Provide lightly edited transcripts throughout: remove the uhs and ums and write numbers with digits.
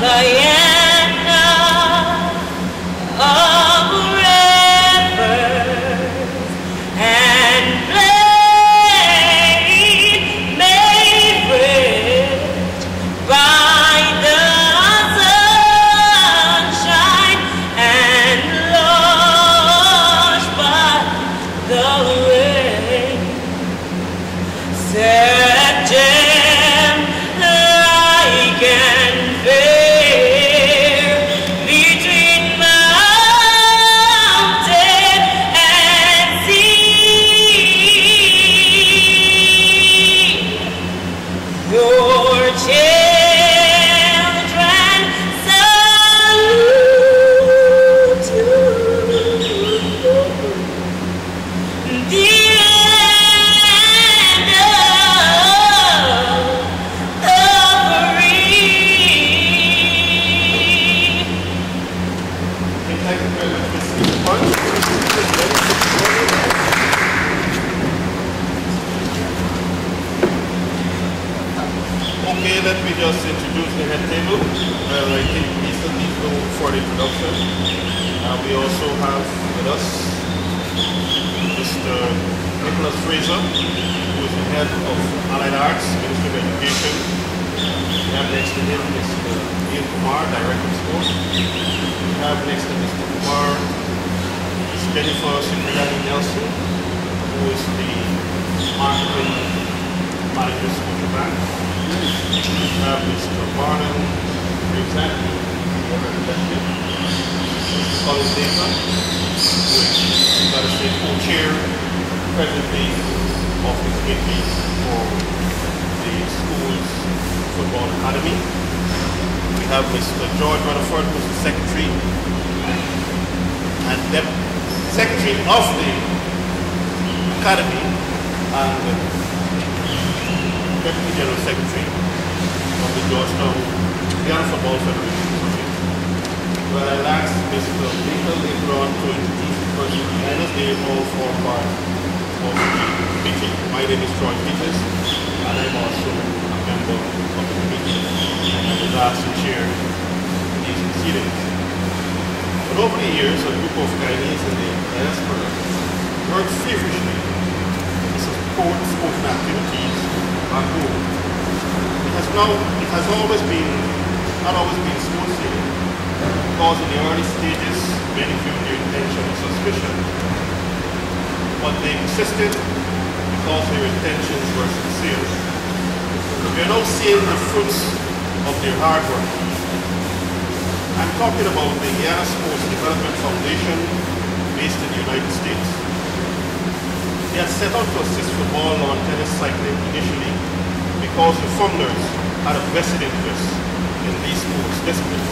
Guyana of rivers and plain made rich by the sunshine and lush by the rain. Said Jim, like and fair between mountain and sea. Your children salute you. The land of the free. Thank you very much, Mr. Punch. Okay, let me just introduce the head table. Well, I think Mr. needs no further introduction. We also have with us Mr. Nicholas Fraser, who is the head of Allied Arts, Ministry of Education. We have next to him Mr. Ian Kumar, Director of Sports. We have next to Mr. Kumar, Ms. Jennifer Cipriani Nelson, who is the marketing manager of Scotiabank. We have Mr. Barnum Rizaki, representative. Mr. Colin Baker, who is, let us say, co-chair presently of the committee for the school's football academy. We have Mr. George Rutherford, who is the secretary and secretary of the academy and deputy general secretary of the Georgetown Guyana Football Federation. Well, I'll ask Mr. Lincoln later on to introduce the person behind us. They all form part of the committee. My name is Troy Peters, and I'm also a member of the committee, and I was asked to chair these proceedings. But over the years, a group of Guyanese in the diaspora worked feverishly to support sporting activities at home. It has always been, not always been smooth sailing, because in the early stages, many viewed their intention as suspicion. But they persisted because their intentions were sincere. We are now seeing the fruits of their hard work. I'm talking about the Guyana Sports Development Foundation based in the United States. They had set out to assist football, lawn tennis, cycling initially because the funders had a vested interest in these sports disciplines.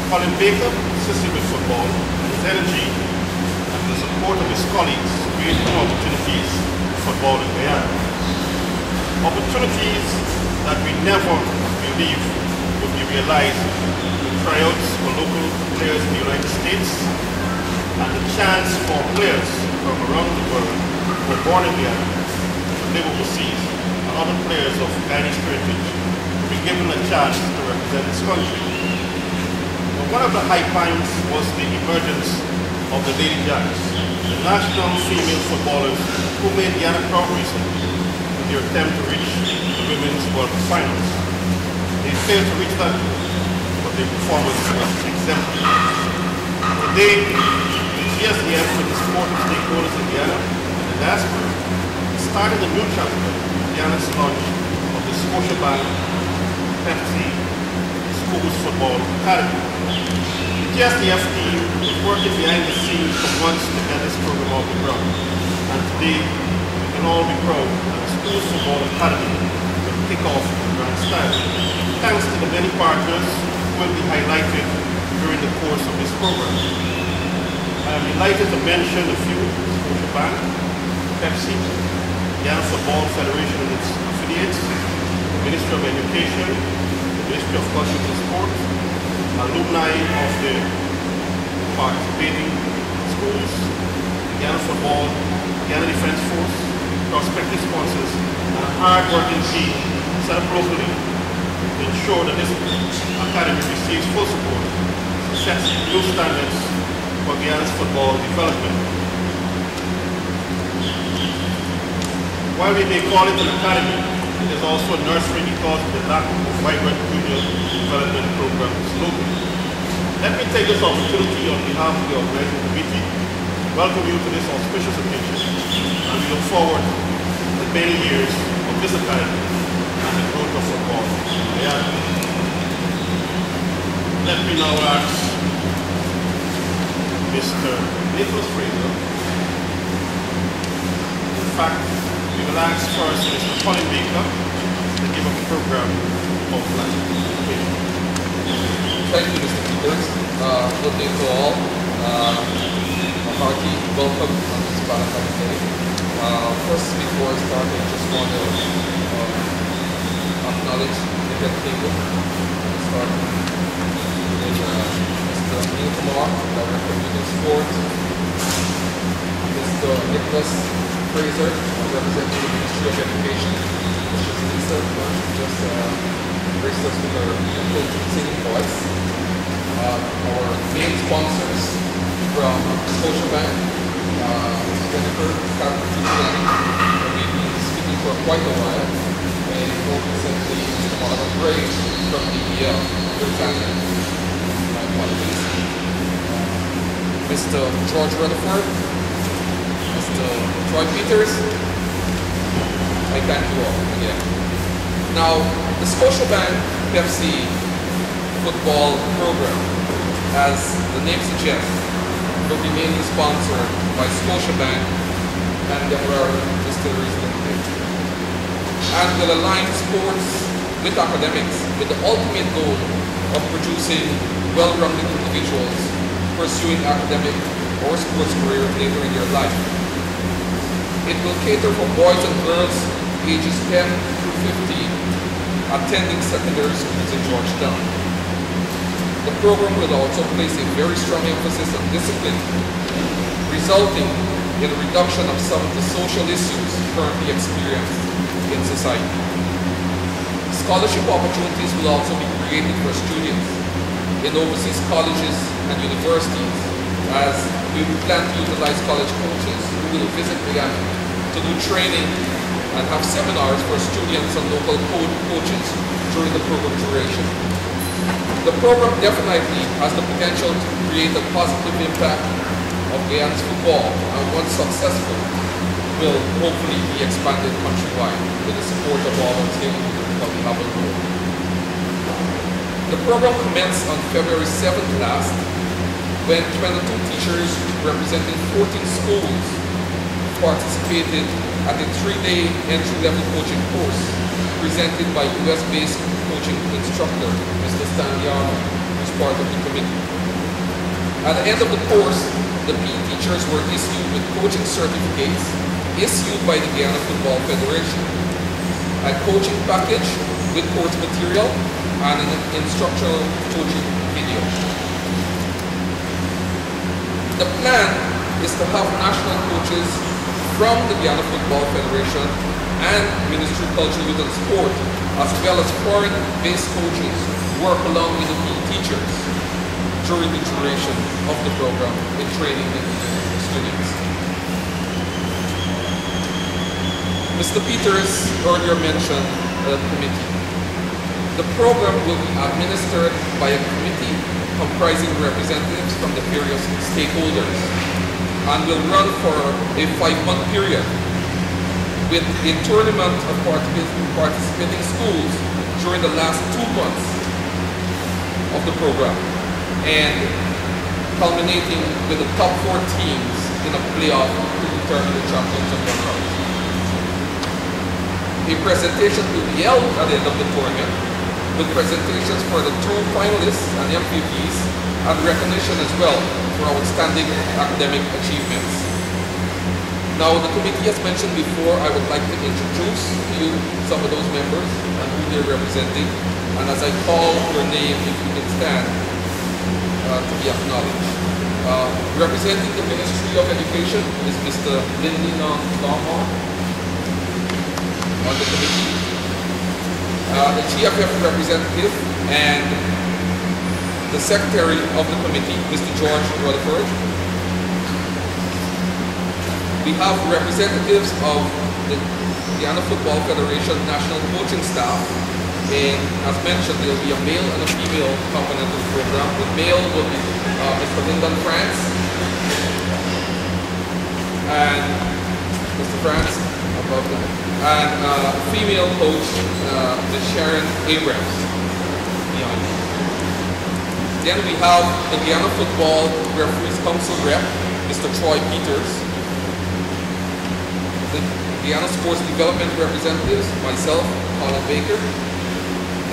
Colin Baker assisted with football, and his energy and the support of his colleagues created new opportunities for football in Guyana. Opportunities that we never believed would be realized with tryouts for local players in the United States and the chance for players from around the world who were born in Guyana to live overseas and other players of Guyanese heritage to be given a chance to represent this country. One of the high points was the emergence of the Lady Jacks, the national female footballers who made Guyana proud recently in their attempt to reach the Women's World Cup finals. They failed to reach that, but their performance was exemplary. Today, the GSDF with the supporting stakeholders in Guyana and the diaspora started a new chapter in Guyana's launch of the Scotiabank Pepsi Schools Football Academy. The GSDF team was working behind the scenes for months to get this program off the ground. And today, we can all be proud that the Schools Football Academy will kick off in grand style. Thanks to the many partners who will be highlighted during the course of this program. I am delighted to mention a few: Scotiabank, Pepsi, Guyana Football Federation and its affiliates, the Ministry of Education, Ministry of Culture and Sport, alumni of the participating schools, Guyana Football, Guyana Defense Force, prospective sponsors, and a hard-working team set up locally to ensure that this academy receives full support to set new standards for Guyana's football development. While we may call it an academy, it is also a nursery because of the lack of vibrant junior development programs locally. Let me take this opportunity on behalf of the organizing committee to welcome you to this auspicious occasion, and we look forward to many years of this academy and the growth of football in Guyana. Let me now ask Mr. Nicholas Fraser. In fact, we will ask first Mr. Colin Baker to give up the program outline. Thank you, Mr. Peters. Good day to all. A hearty welcome on this Valentine's Day. First, before I start, I just want to acknowledge the head table. I'll start with Mr. Neil Kumar, Director of Youth Sport, Mr. Nicholas Fraser, representing the Ministry of Education, which is Lisa, just graced us with her singing voice. Our main sponsors from Scotiabank, Jennifer, Captain we've been speaking for quite a while, and more recently Mr. Marlon Gray from the Britannia. My apologies. Mr. George Rutherford, Mr. Troy Peters, I thank you all again. Now, the Scotiabank Pepsi football program, as the name suggests, will be mainly sponsored by Scotiabank and Demerara Distilleries Limited, and will align sports with academics with the ultimate goal of producing well-rounded individuals pursuing academic or sports career later in their life. It will cater for boys and girls ages 10 through 15 attending secondary schools in Georgetown. The program will also place a very strong emphasis on discipline, resulting in a reduction of some of the social issues currently experienced in society. Scholarship opportunities will also be created for students in overseas colleges and universities, as we plan to utilize college coaches who will visit Guyana to do training and have seminars for students and local coaches during the program duration. The program definitely has the potential to create a positive impact of Guyana's football, and once successful, will hopefully be expanded countrywide with the support of all our stakeholders that we have on board. The program commenced on February 7th last, when 22 teachers representing 14 schools participated at a 3-day entry-level coaching course presented by US-based coaching instructor, Mr. Stan Yarman, who is part of the committee. At the end of the course, the PE teachers were issued with coaching certificates issued by the Guyana Football Federation, a coaching package with course material, and an instructional coaching video. The plan is to have national coaches from the Guyana Football Federation and Ministry of Culture, Youth and Sport, as well as foreign-based coaches, work along with the PE teachers during the duration of the program in training the students. Mr. Peters earlier mentioned the committee. The program will be administered by a committee comprising representatives from the various stakeholders and will run for a 5-month period with a tournament of participating schools during the last 2 months of the program, and culminating with the top 4 teams in a playoff to determine the champions of their house. A presentation will be held at the end of the tournament, with presentations for the 2 finalists and MVPs, and recognition as well for outstanding academic achievements. Now, the committee, as mentioned before, I would like to introduce to you some of those members and who they're representing. And as I call your name, if you can stand to be acknowledged. Representing the Ministry of Education is Mr. Lindy Longmore on the committee. the GFF representative and the secretary of the committee, Mr. George Rutherford. We have representatives of the Guyana Football Federation National Coaching Staff. And as mentioned, there will be a male and a female component of the program. The male will be Mr. Lyndon France and Mr. France above that, and female coach Ms. Sharon Abrams behind me. Then we have the Guyana Football Referees Council rep, Mr. Troy Peters. The Guyana Sports Development representatives, myself, Colin Baker,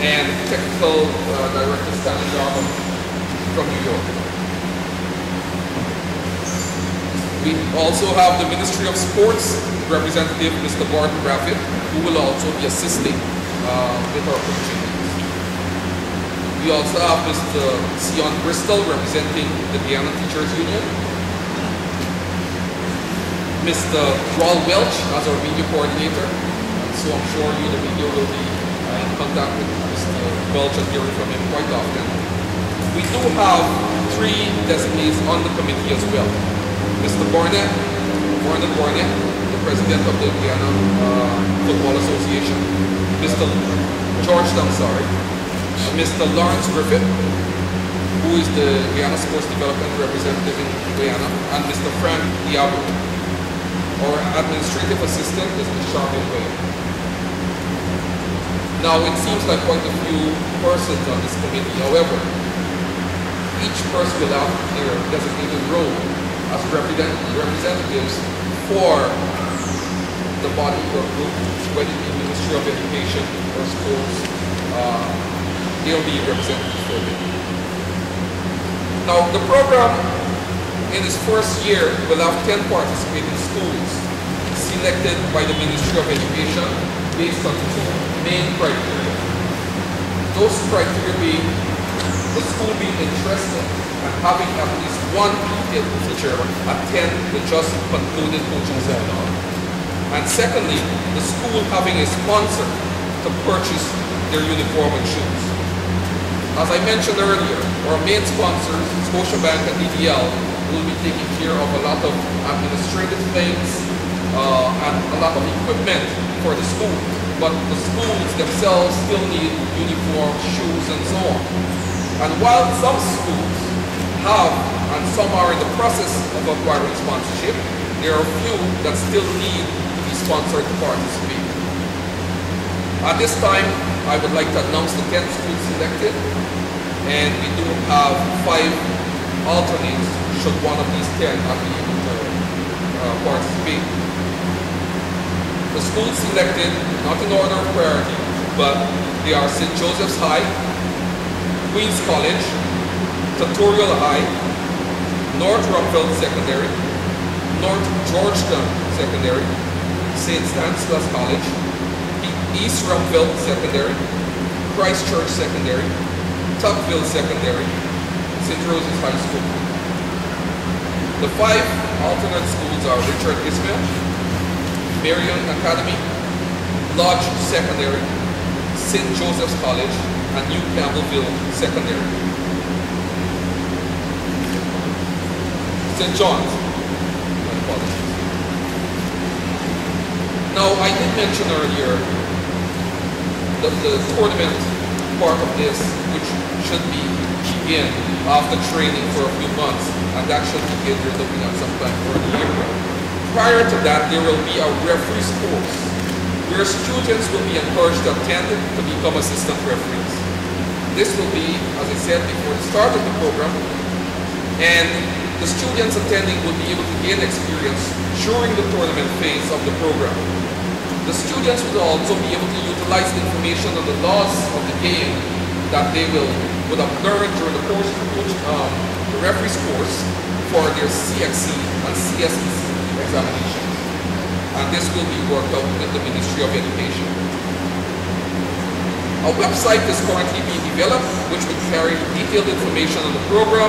and Technical Director Stanley Garvin from New York. We also have the Ministry of Sports representative, Mr. Gordon Rapid, who will also be assisting with our coaching. We also have Mr. Sion Bristol representing the Guyana Teachers Union. Mr. Raul Welch as our media coordinator. So I'm sure you, the media, will be in contact with Mr. Welch and hearing from him quite often. We do have 3 designees on the committee as well. Mr. Barnett, the president of the Guyana Football Association. Mr. George Damsari. Mr. Lawrence Griffith, who is the Guyana Sports Development representative in Guyana, and Mr. Frank Diabo. Our administrative assistant is Ms. Charmaine Wayne. Now, it seems like quite a few persons on this committee. However, each person will have their designated role as representatives for the body or group, whether it be Ministry of Education or schools. They'll be represented for it. Now, the program in its first year will have 10 participating schools selected by the Ministry of Education based on 2 main criteria. Those criteria being the school being interested and having at least 1 PE teacher attend the just concluded coaching seminar. And secondly, the school having a sponsor to purchase their uniform and shoes. As I mentioned earlier, our main sponsors, Scotiabank and DDL, will be taking care of a lot of administrative things and a lot of equipment for the school. But the schools themselves still need uniforms, shoes, and so on. And while some schools have, and some are in the process of acquiring sponsorship, there are a few that still need to be sponsored to participate. At this time, I would like to announce the 10 schools selected, and we do have 5 alternates should one of these 10 not be able to participate. The schools selected, not in order of priority, but they are St. Joseph's High, Queens College, Tutorial High, North Rumpelt Secondary, North Georgetown Secondary, St. Stanislaus College, East Rumpelt Secondary, Christchurch Secondary, Tocqueville Secondary, St. Rose's High School. The 5 alternate schools are Richard Ismail, Marion Academy, Lodge Secondary, St. Joseph's College, and New Campbellville Secondary. St. John's. My apologies. Now, I did mention earlier the tournament part of this, which should begin after training for a few months, and that should begin, we're looking at sometime early April. Prior to that, there will be a referees course where students will be encouraged to attend to become assistant referees. This will be, as I said before the start of the program, and the students attending will be able to gain experience during the tournament phase of the program. The students will also be able to utilize the information on the laws of the game that they would have learned during the course of the referees course for their CXC and CSEC examinations. And this will be worked out with the Ministry of Education. A website is currently being developed which will carry detailed information on the program,